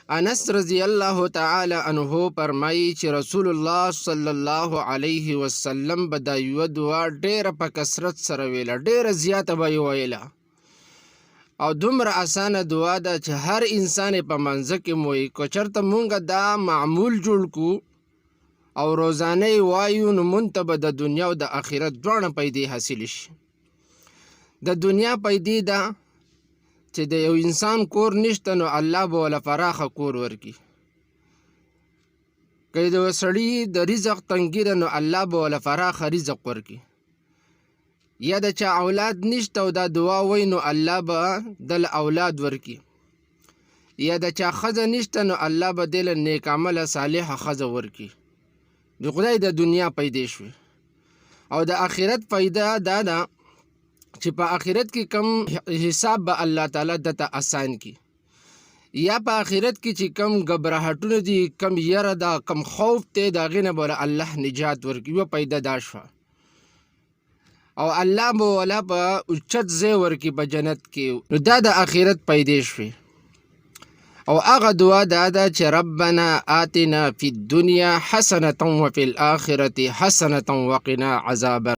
انس رضی الله تعالی عنہ فرمایي چې رسول الله صلی الله علیه وسلم به دا یو دعا ډیره په کثرت سره ویله، ډیره زیاته به یې ویله، او دومره اسانه دعا ده چې هر انسان په منځ کې موي. که چېرته مونږ دا معمول جوړ کړو او روزانه یې وایو نو مونږ ته به د دنیا او د آخرت دواړه پیدې حاصل شي. د دنیا پیدې ده چې د یو انسان کور نشته نو الله به وله فراخه کور ورکړي. که د یو سړي د رزق تنګي ده نو الله به وله فراخه رزق ورکړي. یا د چا اولاد نشته او دا دعا وای نو الله به دل اولاد ورکړي. یا د چا ښځه نشته نو الله به دله نیک عمله صالحه ښځه ورکړي. د خدای د دنیا پیدې شوې. او د آخرت پیدا دا ده چې په آخرت کې کم حساب به الله تعالی دته آسان کی. یا په آخرت کې چې کم غبرهټونه دي، کم یره ده، کم خوف دی، د هغې نه به الله نجات ورکړي. یوه پیدا دا شوه. او الله به وله په اوچت ځای ورکړي په جنت کې. نو دا د آخرت پیدې شوې. او هغه دعا دا ده چې ربنا آتنا فی الدنیا حسنة وفي الآخرة حسنة وقنا عذاب